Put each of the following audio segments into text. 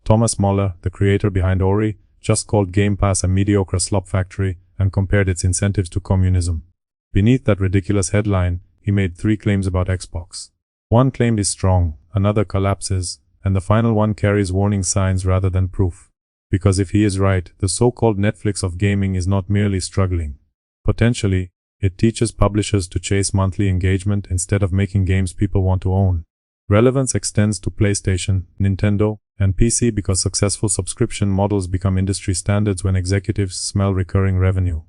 Thomas Mahler, the creator behind Ori, just called Game Pass a mediocre slop factory and compared its incentives to communism. Beneath that ridiculous headline, he made 3 claims about Xbox. One claim is strong, another collapses, and the final one carries warning signs rather than proof. Because if he is right, the so-called Netflix of gaming is not merely struggling. Potentially, it teaches publishers to chase monthly engagement instead of making games people want to own. Relevance extends to PlayStation, Nintendo, and PC because successful subscription models become industry standards when executives smell recurring revenue.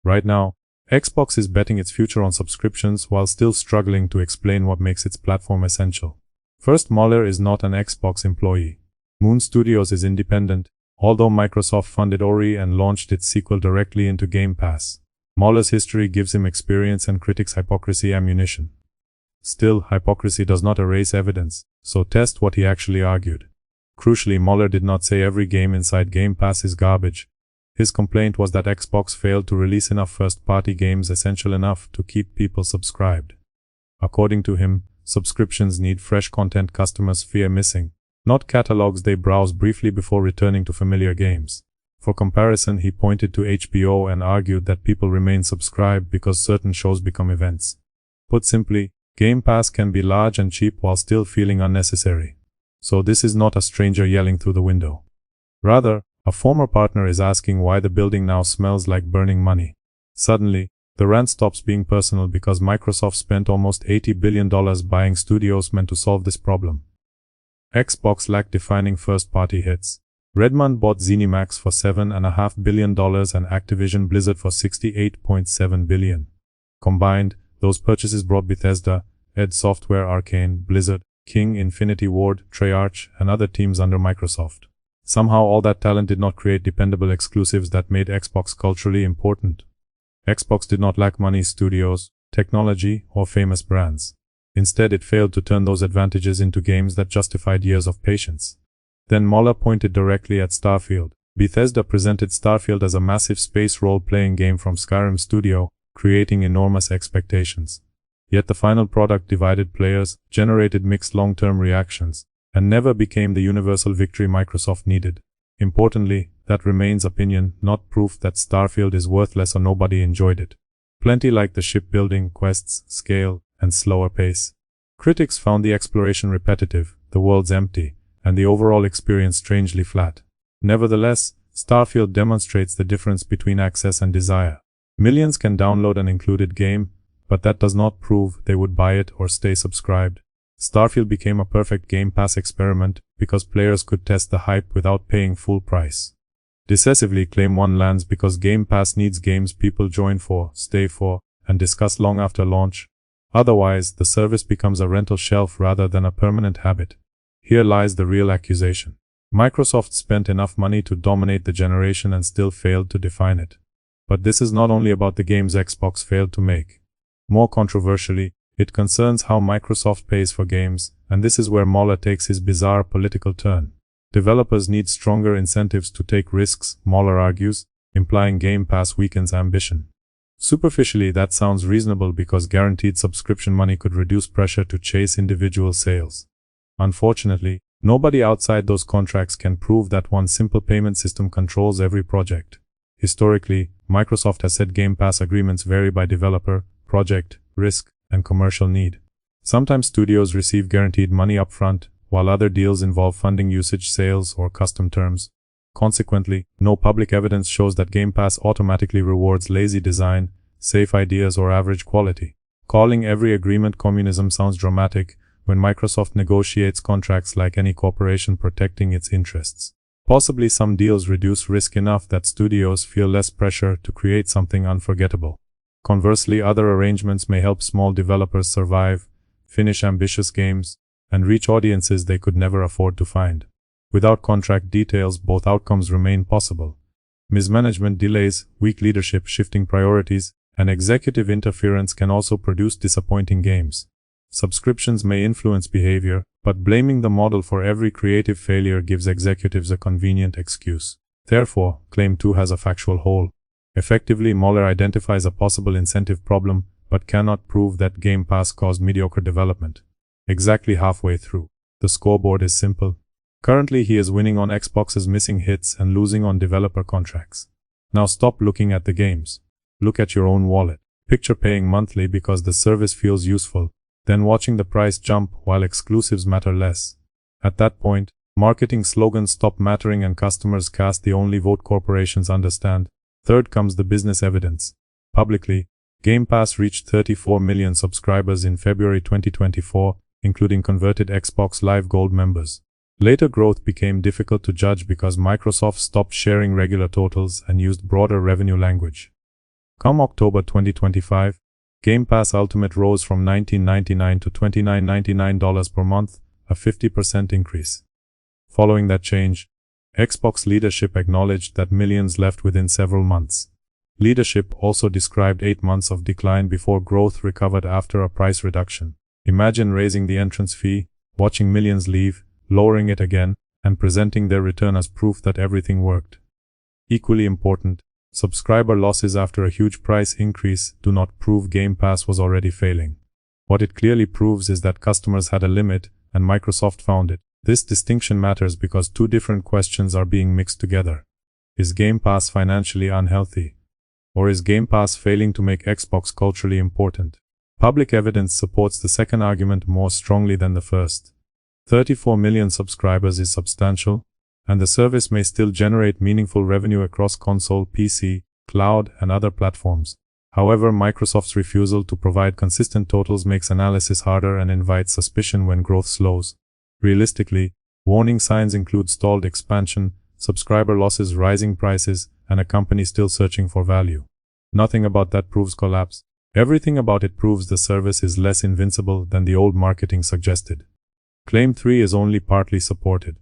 Right now, Xbox is betting its future on subscriptions while still struggling to explain what makes its platform essential. First, Mahler is not an Xbox employee. Moon Studios is independent, although Microsoft funded Ori and launched its sequel directly into Game Pass. Mahler's history gives him experience and critics' hypocrisy ammunition. Still, hypocrisy does not erase evidence, so test what he actually argued. Crucially, Mahler did not say every game inside Game Pass is garbage. His complaint was that Xbox failed to release enough first-party games essential enough to keep people subscribed. According to him, subscriptions need fresh content customers fear missing, not catalogs they browse briefly before returning to familiar games. For comparison, he pointed to HBO and argued that people remain subscribed because certain shows become events. Put simply, Game Pass can be large and cheap while still feeling unnecessary. So this is not a stranger yelling through the window. Rather, a former partner is asking why the building now smells like burning money. Suddenly, the rant stops being personal because Microsoft spent almost $80 billion buying studios meant to solve this problem. Xbox lacked defining first-party hits. Redmond bought ZeniMax for $7.5 billion and Activision Blizzard for $68.7 billion. Combined, those purchases brought Bethesda, id Software, Arcane, Blizzard, King, Infinity Ward, Treyarch, and other teams under Microsoft. Somehow all that talent did not create dependable exclusives that made Xbox culturally important. Xbox did not lack money, studios, technology, or famous brands. Instead, it failed to turn those advantages into games that justified years of patience. Then Mahler pointed directly at Starfield. Bethesda presented Starfield as a massive space role-playing game from Skyrim Studio, creating enormous expectations. Yet the final product divided players, generated mixed long-term reactions, and never became the universal victory Microsoft needed. Importantly, that remains opinion, not proof that Starfield is worthless or nobody enjoyed it. Plenty liked the shipbuilding, quests, scale, and slower pace. Critics found the exploration repetitive, the worlds empty, and the overall experience strangely flat. Nevertheless, Starfield demonstrates the difference between access and desire. Millions can download an included game, but that does not prove they would buy it or stay subscribed. Starfield became a perfect Game Pass experiment because players could test the hype without paying full price. Decisively, Claim 1 lands because Game Pass needs games people join for, stay for, and discuss long after launch. Otherwise, the service becomes a rental shelf rather than a permanent habit. Here lies the real accusation. Microsoft spent enough money to dominate the generation and still failed to define it. But this is not only about the games Xbox failed to make. More controversially, it concerns how Microsoft pays for games, and this is where Mahler takes his bizarre political turn. Developers need stronger incentives to take risks, Mahler argues, implying Game Pass weakens ambition. Superficially, that sounds reasonable because guaranteed subscription money could reduce pressure to chase individual sales. Unfortunately, nobody outside those contracts can prove that one simple payment system controls every project. Historically, Microsoft has said Game Pass agreements vary by developer, project, risk, and commercial need. Sometimes studios receive guaranteed money upfront, while other deals involve funding usage sales or custom terms. Consequently, no public evidence shows that Game Pass automatically rewards lazy design, safe ideas, or average quality. Calling every agreement communism sounds dramatic when Microsoft negotiates contracts like any corporation protecting its interests. Possibly some deals reduce risk enough that studios feel less pressure to create something unforgettable. Conversely, other arrangements may help small developers survive, finish ambitious games, and reach audiences they could never afford to find. Without contract details, both outcomes remain possible. Mismanagement, delays, weak leadership, shifting priorities, and executive interference can also produce disappointing games. Subscriptions may influence behavior, but blaming the model for every creative failure gives executives a convenient excuse. Therefore, Claim 2 has a factual hole. Effectively, Mahler identifies a possible incentive problem, but cannot prove that Game Pass caused mediocre development. Exactly halfway through, the scoreboard is simple. Currently he is winning on Xbox's missing hits and losing on developer contracts. Now stop looking at the games. Look at your own wallet. Picture paying monthly because the service feels useful, then watching the price jump while exclusives matter less. At that point, marketing slogans stop mattering and customers cast the only vote corporations understand. Third comes the business evidence. Publicly, Game Pass reached 34 million subscribers in February 2024, including converted Xbox Live Gold members. Later growth became difficult to judge because Microsoft stopped sharing regular totals and used broader revenue language. Come October 2025, Game Pass Ultimate rose from $19.99 to $29.99 per month, a 50% increase. Following that change, Xbox leadership acknowledged that millions left within several months. Leadership also described 8 months of decline before growth recovered after a price reduction. Imagine raising the entrance fee, watching millions leave, lowering it again, and presenting their return as proof that everything worked. Equally important, subscriber losses after a huge price increase do not prove Game Pass was already failing. What it clearly proves is that customers had a limit, and Microsoft found it. This distinction matters because two different questions are being mixed together. Is Game Pass financially unhealthy? Or is Game Pass failing to make Xbox culturally important? Public evidence supports the second argument more strongly than the first. 34 million subscribers is substantial, and the service may still generate meaningful revenue across console, PC, cloud, and other platforms. However, Microsoft's refusal to provide consistent totals makes analysis harder and invites suspicion when growth slows. Realistically, warning signs include stalled expansion, subscriber losses, rising prices, and a company still searching for value. Nothing about that proves collapse. Everything about it proves the service is less invincible than the old marketing suggested. Claim 3 is only partly supported.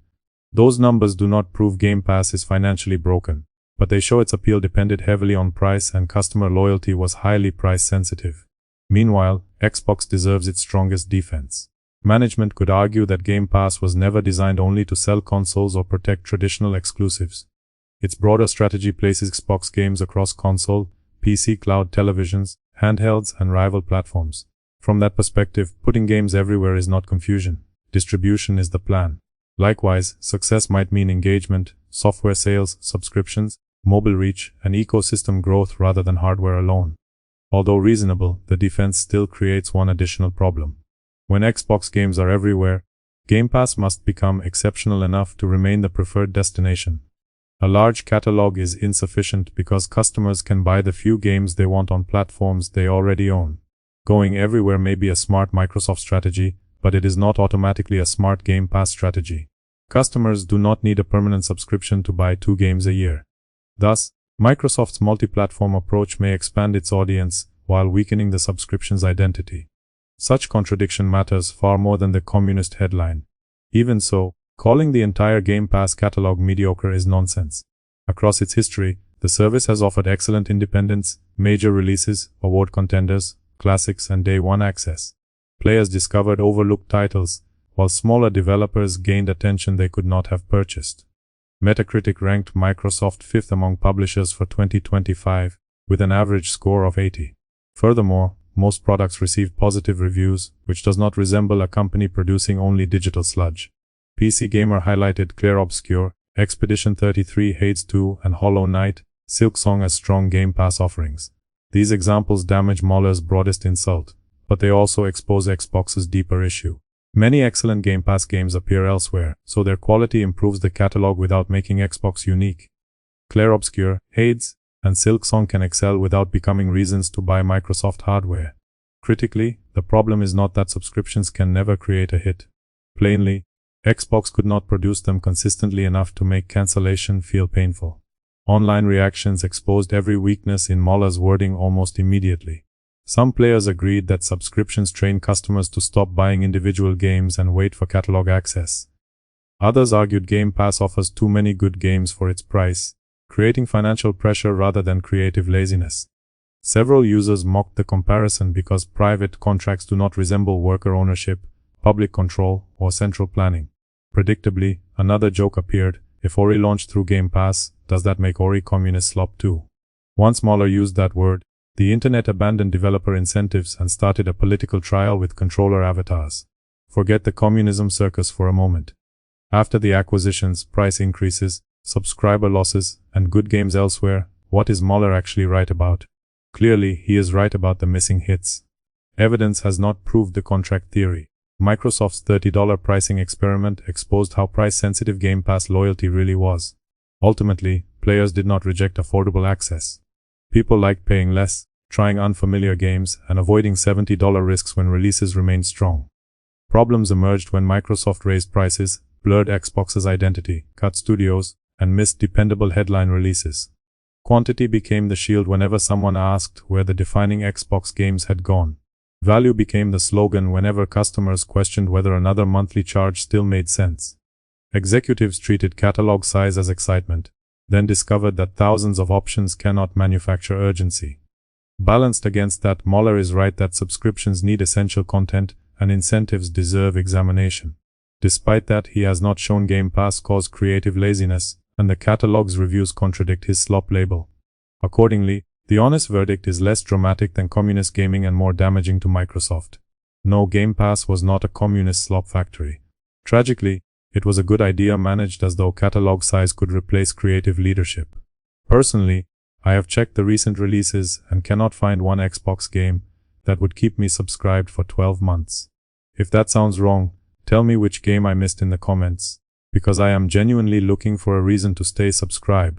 Those numbers do not prove Game Pass is financially broken, but they show its appeal depended heavily on price and customer loyalty was highly price sensitive. Meanwhile, Xbox deserves its strongest defense. Management could argue that Game Pass was never designed only to sell consoles or protect traditional exclusives. Its broader strategy places Xbox games across console, PC, cloud, televisions, handhelds, and rival platforms. From that perspective, putting games everywhere is not confusion. Distribution is the plan. Likewise, success might mean engagement, software sales, subscriptions, mobile reach, and ecosystem growth rather than hardware alone. Although reasonable, the defense still creates one additional problem. When Xbox games are everywhere, Game Pass must become exceptional enough to remain the preferred destination. A large catalog is insufficient because customers can buy the few games they want on platforms they already own. Going everywhere may be a smart Microsoft strategy, but it is not automatically a smart Game Pass strategy. Customers do not need a permanent subscription to buy 2 games a year. Thus, Microsoft's multi-platform approach may expand its audience while weakening the subscription's identity. Such contradiction matters far more than the communist headline. Even so, calling the entire Game Pass catalog mediocre is nonsense. Across its history, the service has offered excellent independence, major releases, award contenders, classics, and day one access. Players discovered overlooked titles, while smaller developers gained attention they could not have purchased. Metacritic ranked Microsoft 5th among publishers for 2025, with an average score of 80. Furthermore, most products received positive reviews, which does not resemble a company producing only digital sludge. PC Gamer highlighted Clair Obscur, Expedition 33, Hades 2, and Hollow Knight, Silksong as strong Game Pass offerings. These examples damage Mahler's broadest insult, but they also expose Xbox's deeper issue. Many excellent Game Pass games appear elsewhere, so their quality improves the catalog without making Xbox unique. Clair Obscur, Hades, and Silksong can excel without becoming reasons to buy Microsoft hardware. Critically, the problem is not that subscriptions can never create a hit. Plainly, Xbox could not produce them consistently enough to make cancellation feel painful. Online reactions exposed every weakness in Mahler's wording almost immediately. Some players agreed that subscriptions train customers to stop buying individual games and wait for catalog access. Others argued Game Pass offers too many good games for its price, creating financial pressure rather than creative laziness. Several users mocked the comparison because private contracts do not resemble worker ownership, public control, or central planning. Predictably, another joke appeared: if Ori launched through Game Pass, does that make Ori communist slop too? Once Mahler used that word, the internet abandoned developer incentives and started a political trial with controller avatars. Forget the communism circus for a moment. After the acquisitions, price increases, subscriber losses, and good games elsewhere, what is Mahler actually right about? Clearly, he is right about the missing hits. Evidence has not proved the contract theory. Microsoft's $30 pricing experiment exposed how price-sensitive Game Pass loyalty really was. Ultimately, players did not reject affordable access. People liked paying less, trying unfamiliar games, and avoiding $70 risks when releases remained strong. Problems emerged when Microsoft raised prices, blurred Xbox's identity, cut studios, and missed dependable headline releases. Quantity became the shield whenever someone asked where the defining Xbox games had gone. Value became the slogan whenever customers questioned whether another monthly charge still made sense. Executives treated catalog size as excitement, then discovered that thousands of options cannot manufacture urgency. Balanced against that, Mahler is right that subscriptions need essential content and incentives deserve examination. Despite that, he has not shown Game Pass cause creative laziness, and the catalog's reviews contradict his slop label. Accordingly, the honest verdict is less dramatic than communist gaming and more damaging to Microsoft. No, Game Pass was not a communist slop factory. Tragically, it was a good idea managed as though catalog size could replace creative leadership. Personally, I have checked the recent releases and cannot find one Xbox game that would keep me subscribed for 12 months. If that sounds wrong, tell me which game I missed in the comments, because I am genuinely looking for a reason to stay subscribed.